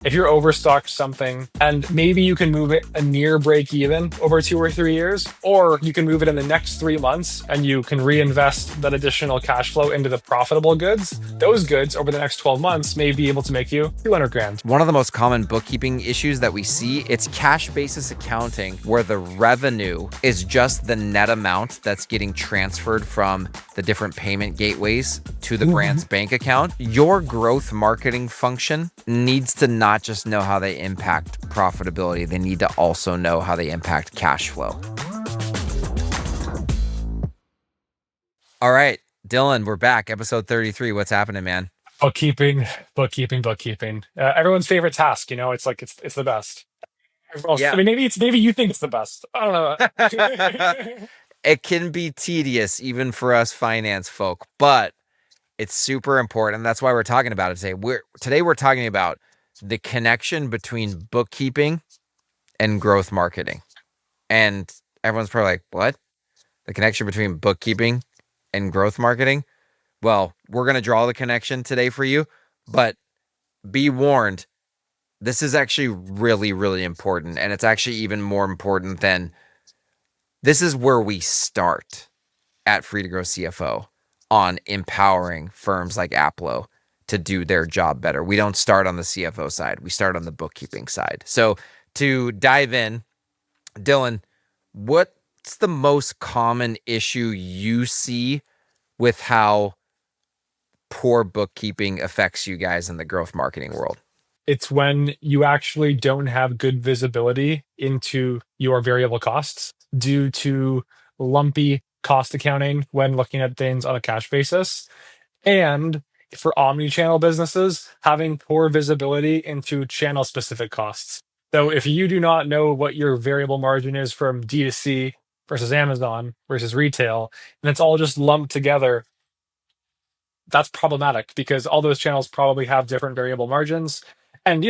If you're overstocked something and maybe you can move it a near break even over 2 or 3 years, or you can move it in the next 3 months and you can reinvest that additional cash flow into the profitable goods, those goods over the next 12 months may be able to make you 200 grand. One of the most common bookkeeping issues that we see, it's cash basis accounting, where the revenue is just the net amount that's getting transferred from the different payment gateways to the brand's bank account. Your growth marketing function needs to not just know how they impact profitability, they need to also know how they impact cash flow. All right, Dylan, we're back. Episode 33. What's happening, man? Bookkeeping. Everyone's favorite task, it's like it's the best. Well, Yeah. I mean, maybe you think it's the best. I don't know. It can be tedious even for us finance folk, but it's super important. That's why we're talking about it today. Today we're talking about the connection between bookkeeping and growth marketing. And everyone's probably like, what? The connection between bookkeeping and growth marketing? Well, we're going to draw the connection today for you, but be warned, this is actually really, really important. And it's actually even more important than this is where we start at Free to Grow CFO on empowering firms like Aplo to do their job better. We don't start on the CFO side. We start on the bookkeeping side. So to dive in, Dylan, what's the most common issue you see with how poor bookkeeping affects you guys in the growth marketing world? It's when you actually don't have good visibility into your variable costs due to lumpy cost accounting when looking at things on a cash basis. And for omni-channel businesses, having poor visibility into channel specific costs. So if you do not know what your variable margin is from D2C versus Amazon versus retail, and it's all just lumped together, that's problematic because all those channels probably have different variable margins. And,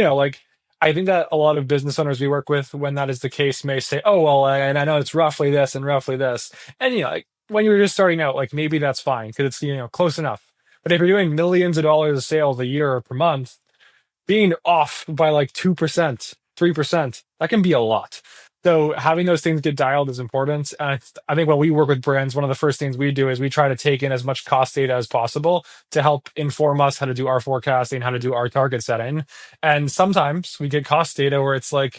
I think that a lot of business owners we work with, when that is the case, may say, oh, well, and I know it's roughly this and roughly this. And, when you're just starting out, maybe that's fine because it's, close enough. But if you're doing millions of dollars of sales a year or per month, being off by 2%, 3%, that can be a lot. So having those things get dialed is important. And I think when we work with brands, one of the first things we do is we try to take in as much cost data as possible to help inform us how to do our forecasting, how to do our target setting. And sometimes we get cost data where it's I'm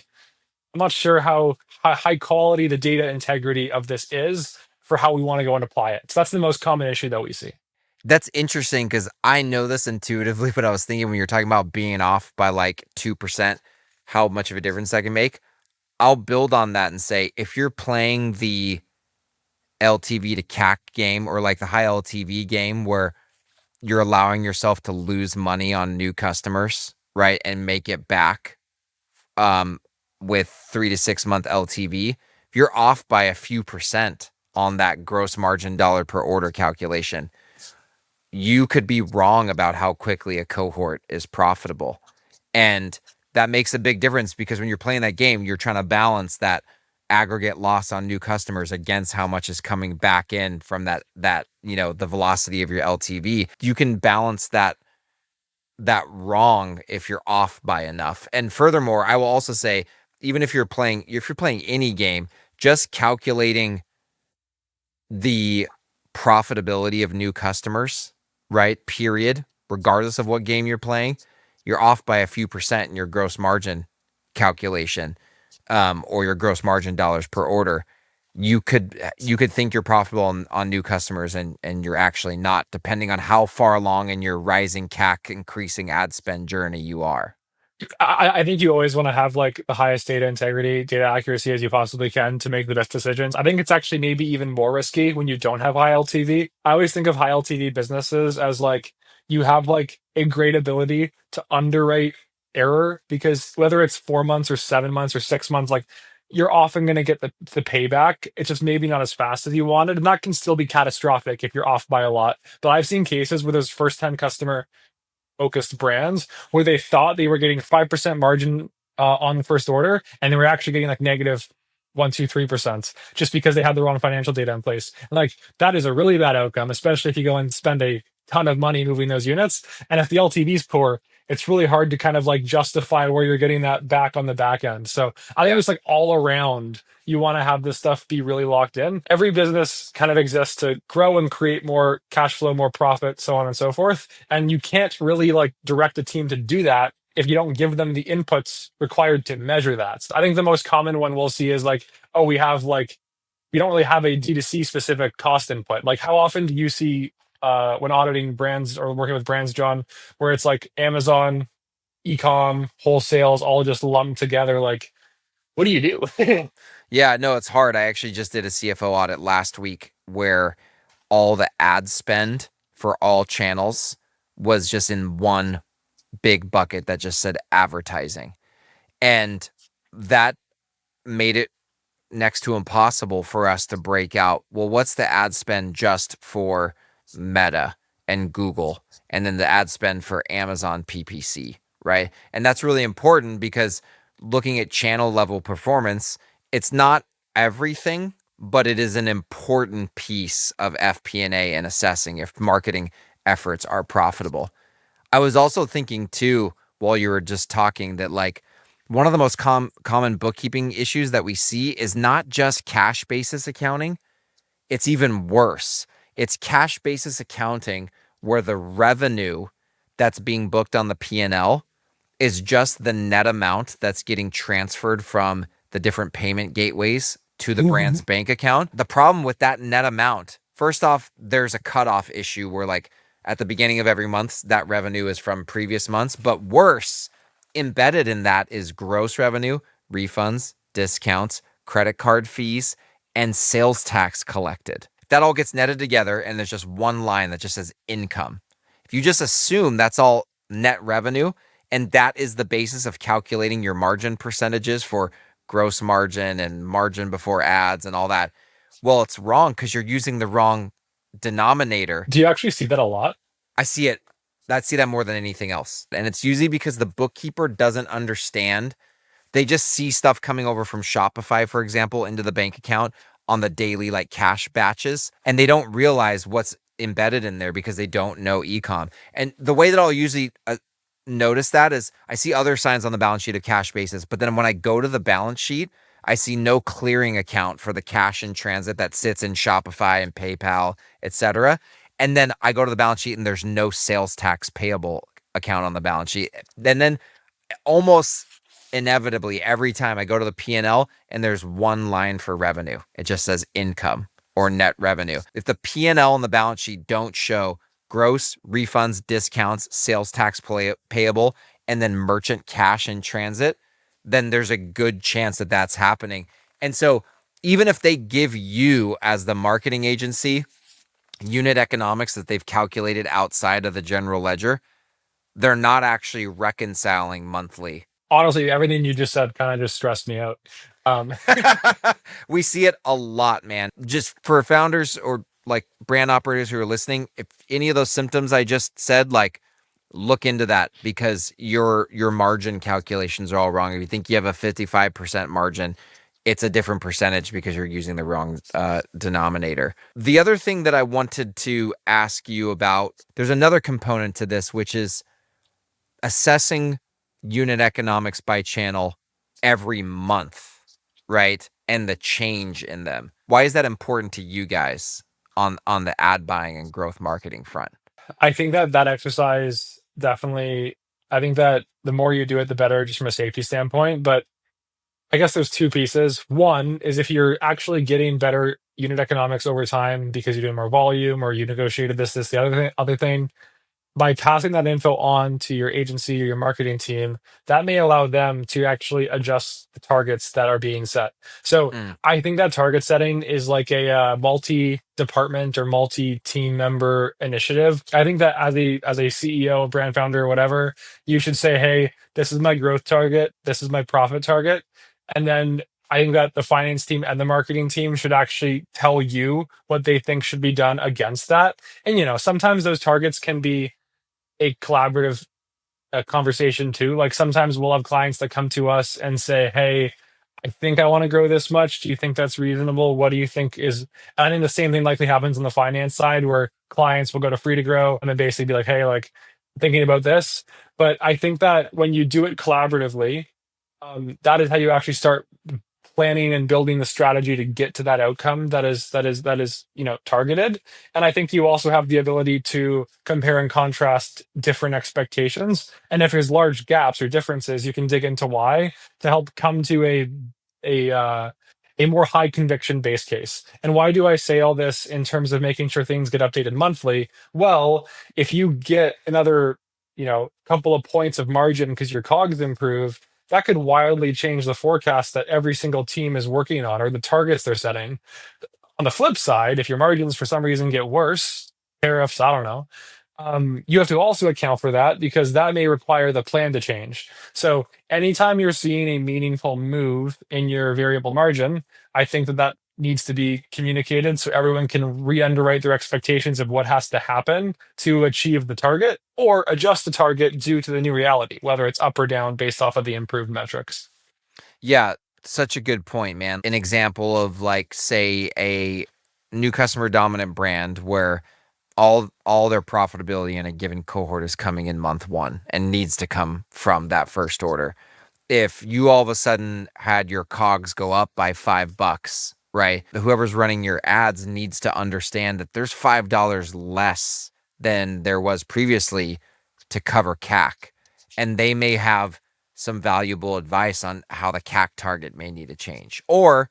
not sure how high quality the data integrity of this is for how we want to go and apply it. So that's the most common issue that we see. That's interesting because I know this intuitively, but I was thinking when you're talking about being off by 2%, how much of a difference that can make. I'll build on that and say, if you're playing the LTV to CAC game or the high LTV game where you're allowing yourself to lose money on new customers, right, and make it back with 3 to 6 month LTV, if you're off by a few percent on that gross margin dollar per order calculation, you could be wrong about how quickly a cohort is profitable. And that makes a big difference because when you're playing that game, you're trying to balance that aggregate loss on new customers against how much is coming back in from that the velocity of your LTV. You can balance that wrong if you're off by enough. And furthermore, I will also say, even if you're playing any game, just calculating the profitability of new customers, right? Period, regardless of what game you're playing, you're off by a few percent in your gross margin calculation, or your gross margin dollars per order. You could think you're profitable on new customers and you're actually not, depending on how far along in your rising CAC increasing ad spend journey you are. I think you always want to have the highest data integrity, data accuracy as you possibly can to make the best decisions. I think it's actually maybe even more risky when you don't have high LTV. I always think of high LTV businesses as you have a great ability to underwrite error because whether it's 4 months or 7 months or 6 months, you're often going to get the payback. It's just maybe not as fast as you wanted. And that can still be catastrophic if you're off by a lot. But I've seen cases where those first 10 customer focused brands where they thought they were getting 5% margin on the first order, and they were actually getting negative 1, 2, 3% just because they had the wrong financial data in place. And that is a really bad outcome, especially if you go and spend a ton of money moving those units. And if the LTV is poor, it's really hard to kind of like justify where you're getting that back on the back end. So I think it's like all around, you want to have this stuff be really locked in. Every business kind of exists to grow and create more cash flow, more profit, so on and so forth. And you can't really like direct a team to do that if you don't give them the inputs required to measure that. So I think the most common one we'll see is like, oh, we don't really have a D2C specific cost input. Like, how often do you see when auditing brands or working with brands, John, where it's like Amazon, ecom, wholesales all just lumped together? Like, what do you do? Yeah, no, it's hard. I actually just did a CFO audit last week where all the ad spend for all channels was just in one big bucket that just said advertising. And that made it next to impossible for us to break out, well, what's the ad spend just for Meta and Google, and then the ad spend for Amazon PPC, right? And that's really important because looking at channel level performance, it's not everything, but it is an important piece of FP&A and assessing if marketing efforts are profitable. I was also thinking too, while you were just talking, that like one of the most common bookkeeping issues that we see is not just cash basis accounting. It's even worse. It's cash basis accounting where the revenue that's being booked on the P&L is just the net amount that's getting transferred from the different payment gateways to the brand's bank account. The problem with that net amount, first off, there's a cutoff issue where like at the beginning of every month, that revenue is from previous months. But worse, embedded in that is gross revenue, refunds, discounts, credit card fees, and sales tax collected. That all gets netted together and there's just one line that just says income. If you just assume that's all net revenue and that is the basis of calculating your margin percentages for gross margin and margin before ads and all that, well, it's wrong because you're using the wrong denominator. Do you actually see that a lot? I see it. I see that more than anything else. And it's usually because the bookkeeper doesn't understand. They just see stuff coming over from Shopify, for example, into the bank account on the daily like cash batches. And they don't realize what's embedded in there because they don't know ecom. And the way that I'll usually notice that is I see other signs on the balance sheet of cash basis. But then when I go to the balance sheet, I see no clearing account for the cash in transit that sits in Shopify and PayPal, etc. And then I go to the balance sheet and there's no sales tax payable account on the balance sheet. And then almost inevitably every time I go to the P&L and there's one line for revenue. It just says income or net revenue. If the P&L and the balance sheet don't show gross, refunds, discounts, sales tax payable, and then merchant cash in transit, then there's a good chance that that's happening. And so even if they give you as the marketing agency unit economics that they've calculated outside of the general ledger, they're not actually reconciling monthly. Honestly, everything you just said kind of just stressed me out. We see it a lot, man. Just for founders or like brand operators who are listening, if any of those symptoms I just said, like look into that because your margin calculations are all wrong. If you think you have a 55% margin, it's a different percentage because you're using the wrong denominator. The other thing that I wanted to ask you about, there's another component to this, which is assessing unit economics by channel every month, right? And the change in them. Why is that important to you guys on the ad buying and growth marketing front? I think that exercise definitely, I think that the more you do it, the better, just from a safety standpoint. But I guess there's two pieces. One is if you're actually getting better unit economics over time because you're doing more volume or you negotiated this, the other thing, by passing that info on to your agency or your marketing team, that may allow them to actually adjust the targets that are being set. So I think that target setting is like a multi-department or multi-team member initiative. I think that as a CEO, brand founder, whatever, you should say, hey, this is my growth target, this is my profit target. And then I think that the finance team and the marketing team should actually tell you what they think should be done against that. And, sometimes those targets can be a collaborative conversation too. Like sometimes we'll have clients that come to us and say, hey, I think I want to grow this much. Do you think that's reasonable? What do you think is, I think the same thing likely happens on the finance side where clients will go to free to grow and then basically be like, hey, like, thinking about this, but I think that when you do it collaboratively, that is how you actually start planning and building the strategy to get to that outcome that is targeted. And I think you also have the ability to compare and contrast different expectations, and if there's large gaps or differences, you can dig into why to help come to a a more high conviction base case. And why do I say all this in terms of making sure things get updated monthly? Well, if you get another couple of points of margin because your cogs improve, that could wildly change the forecast that every single team is working on or the targets they're setting. On the flip side, if your margins for some reason get worse, tariffs, I don't know, you have to also account for that because that may require the plan to change. So anytime you're seeing a meaningful move in your variable margin, I think that needs to be communicated so everyone can re-underwrite their expectations of what has to happen to achieve the target or adjust the target due to the new reality, whether it's up or down based off of the improved metrics. Yeah, such a good point, man. An example of like, say, a new customer dominant brand where all their profitability in a given cohort is coming in month one and needs to come from that first order. If you all of a sudden had your cogs go up by $5, right? Whoever's running your ads needs to understand that there's $5 less than there was previously to cover CAC. And they may have some valuable advice on how the CAC target may need to change. Or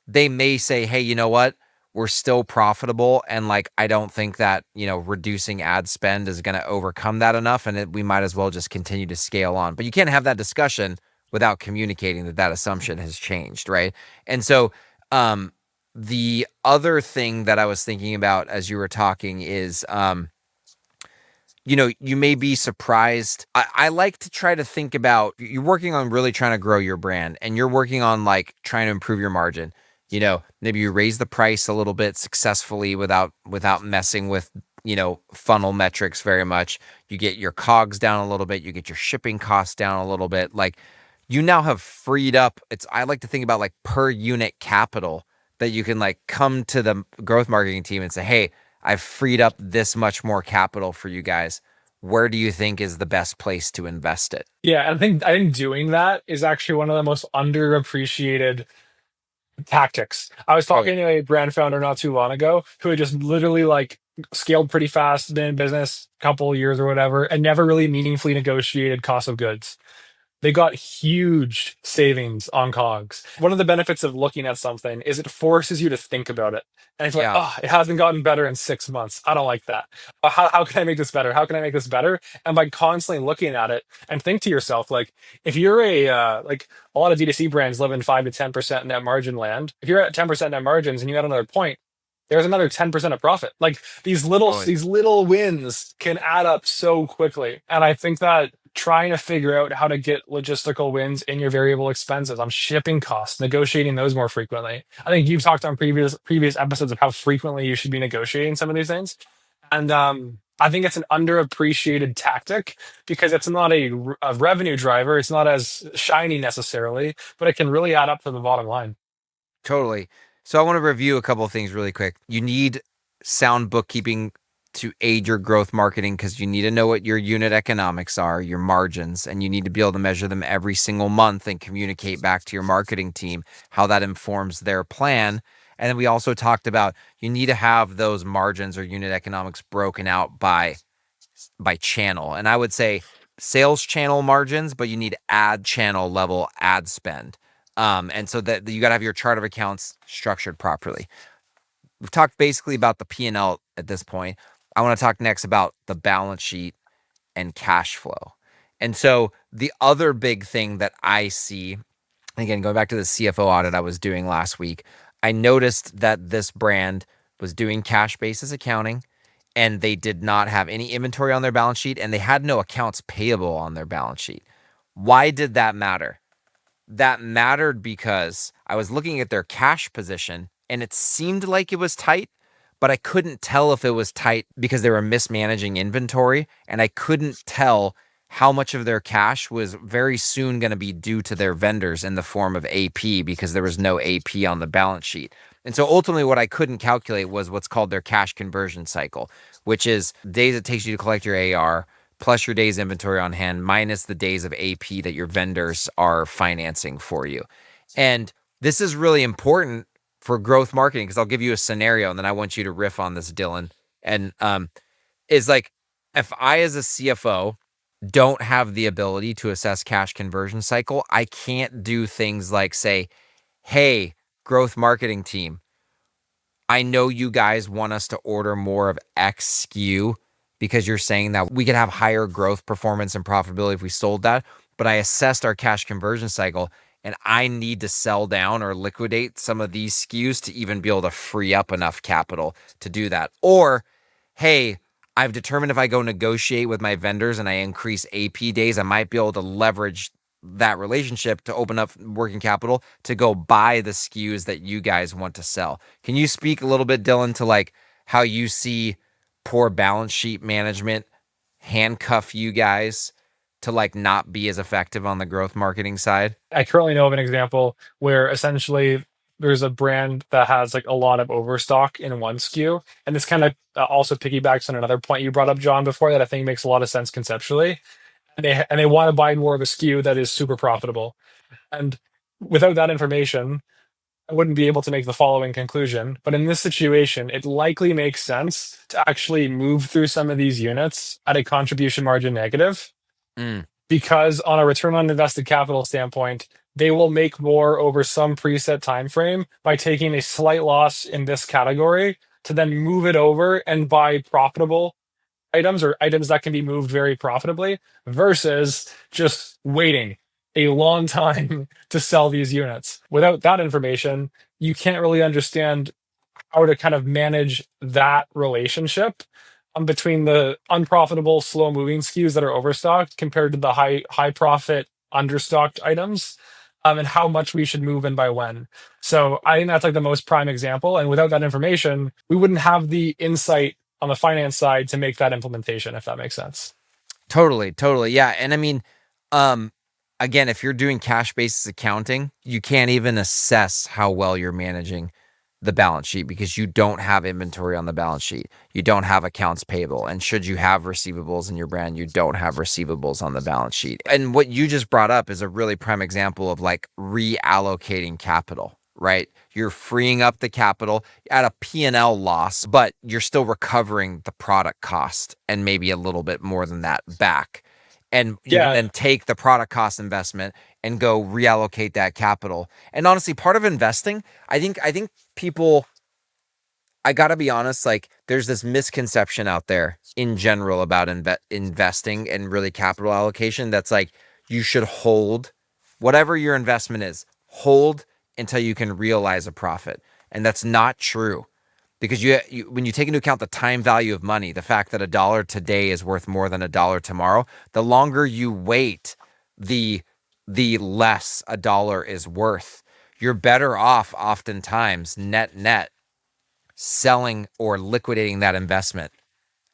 they may say, hey, you know what? We're still profitable. And like, I don't think that, reducing ad spend is going to overcome that enough. And we might as well just continue to scale on. But you can't have that discussion without communicating that assumption has changed. Right. And so, the other thing that I was thinking about as you were talking is, you may be surprised. I like to try to think about, you're working on really trying to grow your brand and you're working on like trying to improve your margin. Maybe you raise the price a little bit successfully without messing with, funnel metrics very much. You get your cogs down a little bit, you get your shipping costs down a little bit. Like, you now have freed up, I like to think about like per unit capital that you can like come to the growth marketing team and say, hey, I've freed up this much more capital for you guys. Where do you think is the best place to invest it? Yeah, I think doing that is actually one of the most underappreciated tactics. I was Oh, yeah. talking to a brand founder not too long ago who had just literally like scaled pretty fast, been in business a couple of years or whatever, and never really meaningfully negotiated cost of goods. They got huge savings on COGS. One of the benefits of looking at something is it forces you to think about it. And it's like, Yeah, oh, it hasn't gotten better in 6 months. I don't like that. How can I make this better? How can I make this better? And by constantly looking at it and think to yourself, like, if you're like a lot of D2C brands live in 5 to 10% net margin land. If you're at 10% net margins and you add another point, there's another 10% of profit. Like totally. these little wins can add up so quickly. And I think that trying to figure out how to get logistical wins in your variable expenses on shipping costs, negotiating those more frequently. I think you've talked on previous episodes of how frequently you should be negotiating some of these things. And I think it's an underappreciated tactic because it's not a revenue driver. It's not as shiny necessarily, but it can really add up to the bottom line. Totally. So I want to review a couple of things really quick. You need sound bookkeeping to aid your growth marketing because you need to know what your unit economics are, your margins, and you need to be able to measure them every single month and communicate back to your marketing team how that informs their plan. And then we also talked about you need to have those margins or unit economics broken out by channel. And I would say sales channel margins, but you need ad channel level ad spend. And so that you got to have your chart of accounts structured properly. We've talked basically about the P&L at this point. I want to talk next about the balance sheet and cash flow. And so the other big thing that I see, again, going back to the CFO audit I was doing last week, I noticed that this brand was doing cash basis accounting and they did not have any inventory on their balance sheet and they had no accounts payable on their balance sheet. Why did that matter? That mattered because I was looking at their cash position and it seemed like it was tight, but I couldn't tell if it was tight because they were mismanaging inventory and I couldn't tell how much of their cash was very soon going to be due to their vendors in the form of AP because there was no AP on the balance sheet. And so ultimately what I couldn't calculate was what's called their cash conversion cycle, which is days it takes you to collect your AR plus your days inventory on hand minus the days of AP that your vendors are financing for you. And this is really important for growth marketing, because I'll give you a scenario and then I want you to riff on this, Dylan. And is like, if I as a CFO don't have the ability to assess cash conversion cycle, I can't do things like say, hey, growth marketing team, I know you guys want us to order more of X SKU because you're saying that we could have higher growth performance and profitability if we sold that. But I assessed our cash conversion cycle and I need to sell down or liquidate some of these SKUs to even be able to free up enough capital to do that. Or, hey, I've determined if I go negotiate with my vendors and I increase AP days, I might be able to leverage that relationship to open up working capital to go buy the SKUs that you guys want to sell. Can you speak a little bit, Dylan, to like how you see poor balance sheet management handcuff you guys to like not be as effective on the growth marketing side? I currently know of an example where essentially there's a brand that has like a lot of overstock in one SKU. And this kind of also piggybacks on another point you brought up, John, before, that I think makes a lot of sense conceptually. And they want to buy more of a SKU that is super profitable. And without that information, I wouldn't be able to make the following conclusion. But in this situation, it likely makes sense to actually move through some of these units at a contribution margin negative, because on a return on invested capital standpoint, they will make more over some preset time frame by taking a slight loss in this category to then move it over and buy profitable items, or items that can be moved very profitably, versus just waiting a long time to sell these units. Without that information, you can't really understand how to kind of manage that relationship between the unprofitable, slow moving SKUs that are overstocked compared to the high profit understocked items, and how much we should move and by when. So I think that's like the most prime example. And without that information, we wouldn't have the insight on the finance side to make that implementation, if that makes sense. Totally. Yeah. And I mean, again, if you're doing cash basis accounting, you can't even assess how well you're managing the balance sheet because you don't have inventory on the balance sheet. You don't have accounts payable. And should you have receivables in your brand, you don't have receivables on the balance sheet. And what you just brought up is a really prime example of like reallocating capital, right? You're freeing up the capital at a P&L loss, but you're still recovering the product cost and maybe a little bit more than that back. And you can then take the product cost investment and go reallocate that capital. And honestly, part of investing, I think people, I gotta be honest, like there's this misconception out there in general about investing and really capital allocation. That's like, you should hold whatever your investment is, hold until you can realize a profit. And that's not true. Because you when you take into account the time value of money, the fact that $1 today is worth more than $1 tomorrow, the longer you wait, the less $1 is worth. You're better off oftentimes net selling or liquidating that investment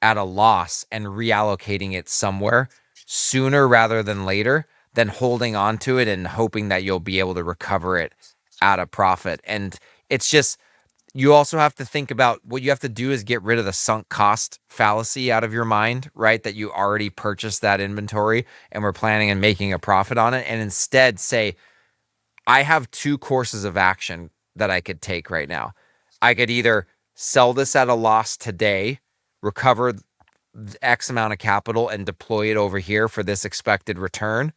at a loss and reallocating it somewhere sooner rather than later than holding on to it and hoping that you'll be able to recover it at a profit. And it's just, you also have to think about what you have to do is get rid of the sunk cost fallacy out of your mind, right? That you already purchased that inventory and we're planning on making a profit on it. And instead say, I have two courses of action that I could take right now. I could either sell this at a loss today, recover X amount of capital and deploy it over here for this expected return,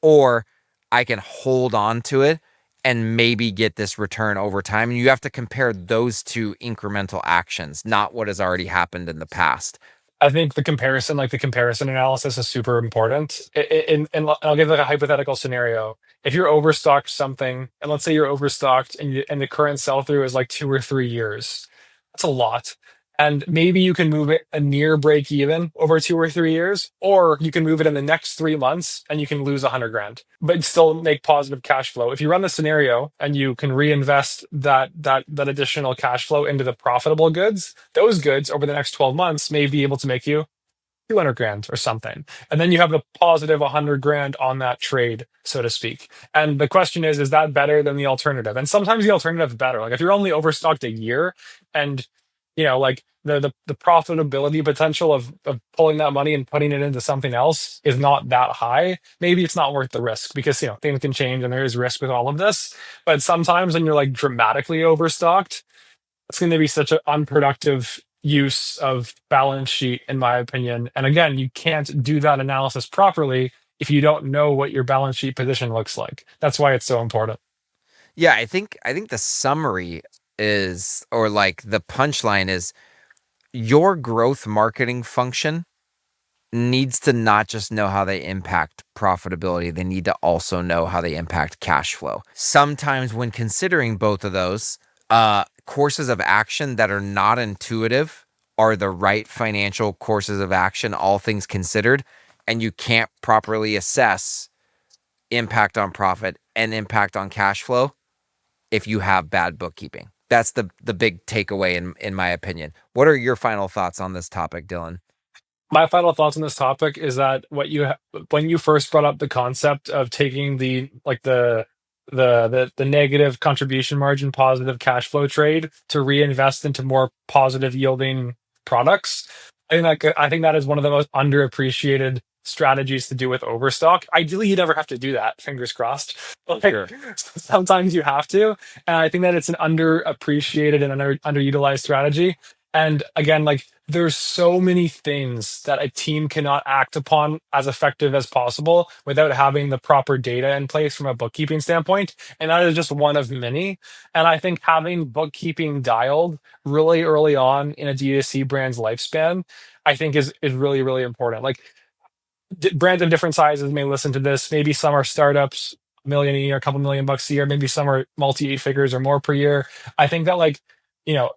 or I can hold on to it and maybe get this return over time. And you have to compare those two incremental actions, not what has already happened in the past. I think the comparison analysis is super important. And I'll give like a hypothetical scenario. If you're overstocked something, and let's say you're overstocked and the current sell through is like 2 or 3 years, that's a lot. And maybe you can move it a near break even over 2 or 3 years, or you can move it in the next 3 months and you can lose 100 grand, but still make positive cash flow. If you run the scenario and you can reinvest that additional cash flow into the profitable goods, those goods over the next 12 months may be able to make you 200 grand or something. And then you have the positive 100 grand on that trade, so to speak. And the question is that better than the alternative? And sometimes the alternative is better. Like if you're only overstocked a year and like the profitability potential of pulling that money and putting it into something else is not that high, maybe it's not worth the risk because things can change and there is risk with all of this. But sometimes when you're like dramatically overstocked, it's going to be such an unproductive use of balance sheet, in my opinion. And again, you can't do that analysis properly if you don't know what your balance sheet position looks like. That's why it's so important. Yeah, I think the summary is, or like the punchline is, your growth marketing function needs to not just know how they impact profitability, they need to also know how they impact cash flow. Sometimes when considering both of those, courses of action that are not intuitive are the right financial courses of action, all things considered, and you can't properly assess impact on profit and impact on cash flow if you have bad bookkeeping. That's the big takeaway in my opinion. What are your final thoughts on this topic, Dylan? My final thoughts on this topic is that when you first brought up the concept of taking the negative contribution margin positive cash flow trade to reinvest into more positive yielding products, I think that is one of the most underappreciated strategies to do with overstock. Ideally, you never have to do that, fingers crossed. Like, Sure. sometimes you have to, and I think that it's an underappreciated and underutilized strategy. And again, like, there's so many things that a team cannot act upon as effective as possible without having the proper data in place from a bookkeeping standpoint. And that is just one of many. And I think having bookkeeping dialed really early on in a D2C brand's lifespan, I think is really, really important. Like, brands of different sizes may listen to this. Maybe some are startups, a million a year, a couple $1,000,000 a year. Maybe some are multi eight figures or more per year. I think that, like,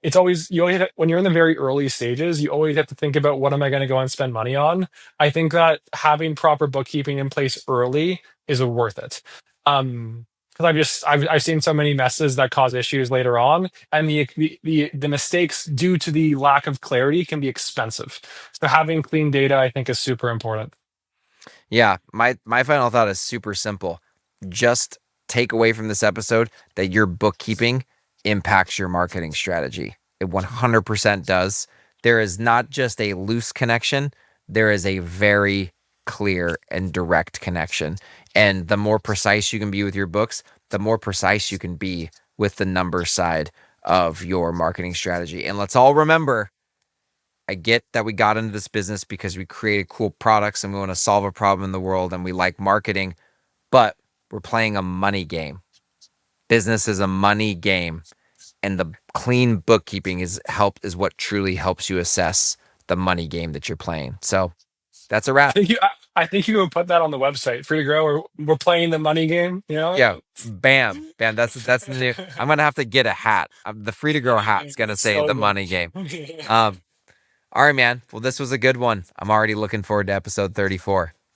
it's always you always when you're in the very early stages, you always have to think about what am I going to go and spend money on. I think that having proper bookkeeping in place early is worth it. Because I've seen so many messes that cause issues later on, and the mistakes due to the lack of clarity can be expensive. So having clean data, I think, is super important. Yeah, my final thought is super simple. Just take away from this episode that your bookkeeping impacts your marketing strategy. It 100% does. There is not just a loose connection, there is a very clear and direct connection. And the more precise you can be with your books, the more precise you can be with the number side of your marketing strategy. And let's all remember, I get that we got into this business because we created cool products and we want to solve a problem in the world and we like marketing, but we're playing a money game. Business is a money game, and the clean bookkeeping is what truly helps you assess the money game that you're playing. So that's a I wrap. think you I think you would put that on the website. Free to grow. We're playing the money game. Yeah, bam, bam. That's the new. I'm gonna have to get a hat. The free to grow hat's gonna say So the good. money game. Um, all right, man. Well, this was a good one. I'm already looking forward to episode 34.